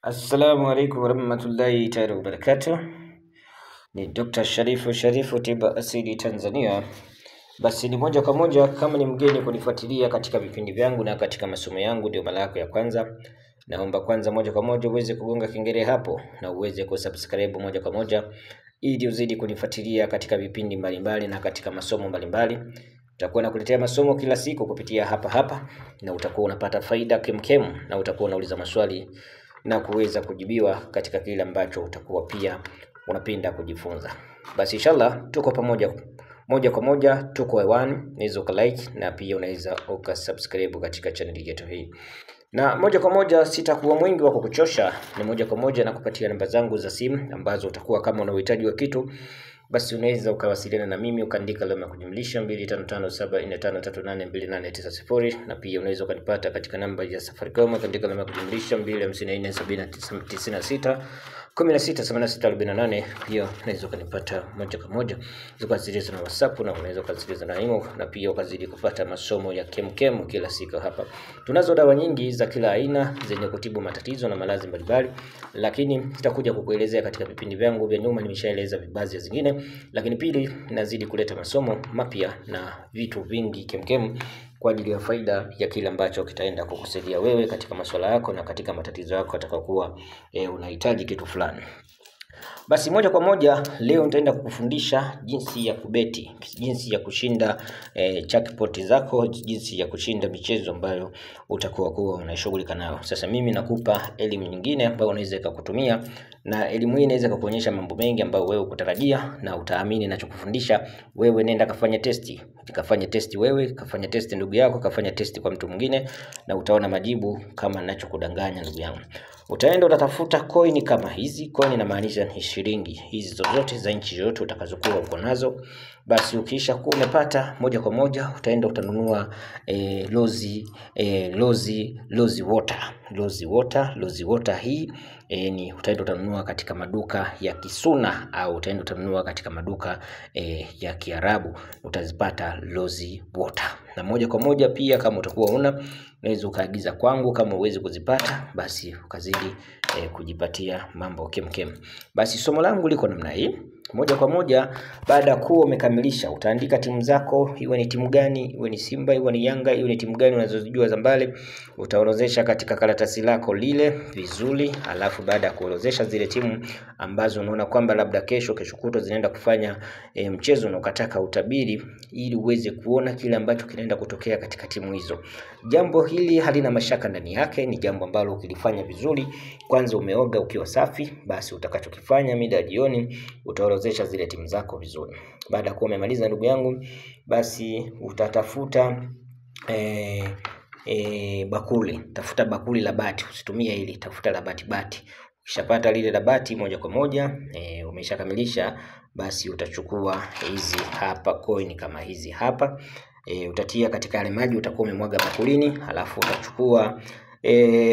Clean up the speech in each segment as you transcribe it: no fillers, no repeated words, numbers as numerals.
Assalamu alaikum warahmatullahi taala wabarakatuh. Ni Dr. Sharifu tiba asili Tanzania. Basi ni moja kwa moja, kama ni mgeni kunifuatilia katika vipindi vyangu na katika masomo yangu, ndio mara yako ya kwanza, naomba kwanza moja kwa moja uweze kugonga kengele hapo na uweze kusubscribe moja kwa moja, ili uzidi kunifuatilia katika vipindi mbalimbali na katika masomo mbalimbali. Utakuwa nakuletea masomo kila siku kupitia hapa na utakuwa unapata faida kemkem, na utakuwa unauliza maswali na kuweza kujibiwa katika kile ambacho utakuwa pia unapenda kujifunza. Basi inshallah tuko pamoja moja kwa moja, tuko hewani. Unaweza like na pia unaweza ukasubscribe katika channel yetu hii. Na moja kwa moja, sitakuwa mwingi wa kukuchosha, ni moja kwa moja na kupatia namba zangu za simu ambazo utakuwa kama una uhitaji wa kitu, basi unaweza ukawasiliana na mimi ukaandika alama kujumlisha 255745382890, na pia unaweza ukanipata katika namba ya Safaricom ukaandika alama kujumlisha 254799168648. Pia unaweza ukanipata moja kwa moja ukawasiliana na WhatsApp, na unaweza ukawasiliana na email, na pia ukazidi kupata masomo ya kemkem kila siku hapa. Tunazo dawa nyingi za kila aina zenye kutibu matatizo na maradhi mbalimbali, lakini nitakuja kukuelezea katika vipindi vyangu vya nyuma. Nimeshaeleza baadhi ya zingine, lakini pili nazidi kuleta masomo mapya na vitu vingi kemkem kwa ajili ya faida ya kile ambacho kitaenda kukusaidia wewe katika masuala yako na katika matatizo yako atakayokuwa unahitaji kitu fulani. Basi moja kwa moja leo nitaenda kukufundisha jinsi ya kubeti, jinsi ya kushinda jackpot zako, jinsi ya kushinda michezo ambayo utakuwa unashughulika nayo. Sasa mimi nakupa elimu nyingine ambayo unaweza kukutumia, na elimu hii inaweza kukuonyesha mambo mengi ambayo wewe ukutarajia na utaamini ninachokufundisha. Wewe nenda kafanya testi, kafanya testi wewe, kafanya testi ndugu yako, kafanya testi kwa mtu mwingine, na utaona majibu kama ninachokudanganya ndugu yangu. Utaenda utatafuta coin kama hizi. Coin inamaanisha ni shilingi hizi zozote za nchi yoyote utakazokuwa uko nazo. Basi ukisha kuwa umepata, moja kwa moja utaenda utanunua lozi water hii ni utaenda utanunua katika maduka ya Kisuna, au utaenda utanunua katika maduka ya Kiarabu, utazipata lozi water. Na moja kwa moja pia kama utakuwa unaweza ukaagiza kwangu. Kama uwezi kuzipata, basi ukazidi kujipatia mambo kemkem. Basi somo langu liko namna hii. Moja kwa moja, baada ya kuwa umekamilisha, utaandika timu zako, iwe ni timu gani, iwe ni Simba, iwe ni Yanga, iwe ni timu gani unazojua za mbali, utaorozesha katika karatasi lako lile vizuri. Alafu baada ya kuorozesha zile timu ambazo unaona kwamba labda kesho kutwa zinaenda kufanya mchezo na ukataka utabiri, ili uweze kuona kile ambacho kinaenda kutokea katika timu hizo. Jambo hili halina mashaka ndani yake, ni jambo ambalo ukilifanya vizuri, kwanza umeoga ukiwa safi, basi utakachokifanya mida jioni utaorozesha zile timu zako vizuri. Baada ya kuwa umemaliza ndugu yangu, basi utatafuta bakuli. Tafuta bakuli la bati, usitumie hili, tafuta la bati. Ukishapata lile la bati, moja kwa moja umeshakamilisha, basi utachukua hizi hapa coin kama hizi hapa, utatia katika yale maji utakuwa umemwaga bakulini. Alafu utachukua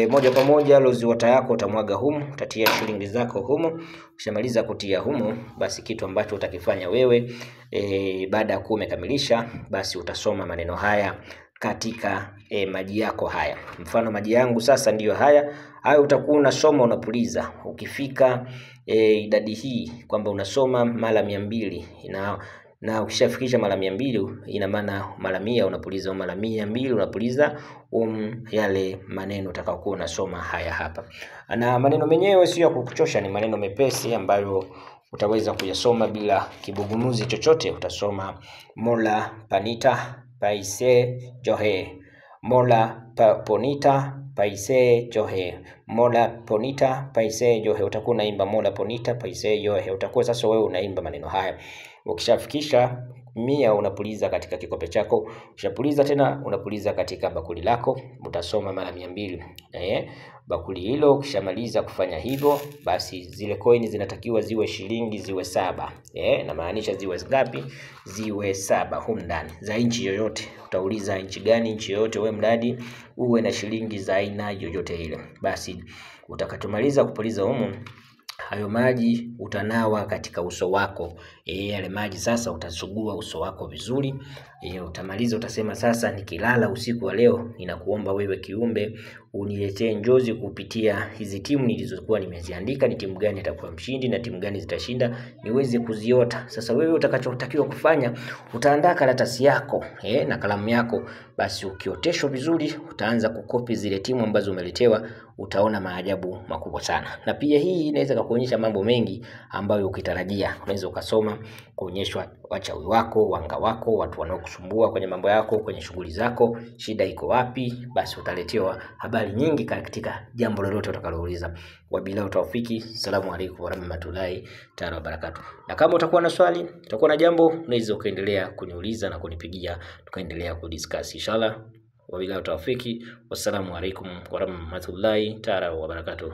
moja kwa moja lozi water yako utamwaga humu, utatia shilingi zako humu. Ukishamaliza kutia humu, basi kitu ambacho utakifanya wewe baada ya kuwa umekamilisha, basi utasoma maneno haya katika maji yako haya. Mfano maji yangu sasa ndiyo haya utakuwa unasoma unapuliza. Ukifika idadi hii kwamba unasoma mara 200, na ukishafikisha mara 200, ina maana mara 100 unapuliza, mara 200 unapuliza yale maneno utakayokuwa unasoma haya hapa. Na maneno menyewe sio ya kukuchosha, ni maneno mepesi ambayo utaweza kuyasoma bila kibugumuzi chochote. Utasoma Mola Panita Paise Johe, Mola Ponita Paise Johe, Mola Ponita Paise Johe. Utakuwa unaimba Mola Ponita Paise Johe. Utakuwa sasa wewe unaimba maneno haya. Ukishafikisha 100 unapuliza katika kikombe chako. Ukishapuliza tena unapuliza katika bakuli lako. Utasoma mara 200 bakuli hilo. Ukishamaliza kufanya hivyo, basi zile coin zinatakiwa ziwe shilingi ziwe 7. Na maanisha ziwe ngapi? Ziwe 7 humu ndani, za nchi yoyote. Utauliza nchi gani? Nchi yoyote, wewe mradi uwe na shilingi za aina yoyote ile. Basi utakatomaliza kupuliza humu, hayo maji utanawa katika uso wako. Yale maji sasa utasugua uso wako vizuri. Utamaliza utasema, sasa nikilala usiku wa leo, ninakuomba wewe kiumbe uniletee njozi kupitia hizi timu nilizokuwa nimeziandika, ni timu gani itakuwa mshindi na timu gani zitashinda, niweze kuziota. Sasa wewe utakachotakiwa kufanya, utaandaa karatasi yako na kalamu yako. Basi ukioteshwa vizuri, utaanza kukopi zile timu ambazo umeletewa, utaona maajabu makubwa sana. Na pia hii inaweza kukuonyesha mambo mengi ambayo ukitarajia. Unaweza ukasoma kuonyeshwa wachawi wako, wanga wako, watu wanaokusumbua kwenye mambo yako, kwenye shughuli zako, shida iko wapi. Basi utaletewa habari nyingi katika jambo lolote utakalouliza. Wabillahi tawfiki. Assalamu alaikum warahmatullahi ta'ala wabarakatuh. Na kama utakuwa na swali, utakuwa na jambo, unaweza ukaendelea kuniuliza na kunipigia, tukaendelea kudiscuss inshallah. Wabillahi tawfiki. Wassalamu alaikum warahmatullahi ta'ala wabarakatuh.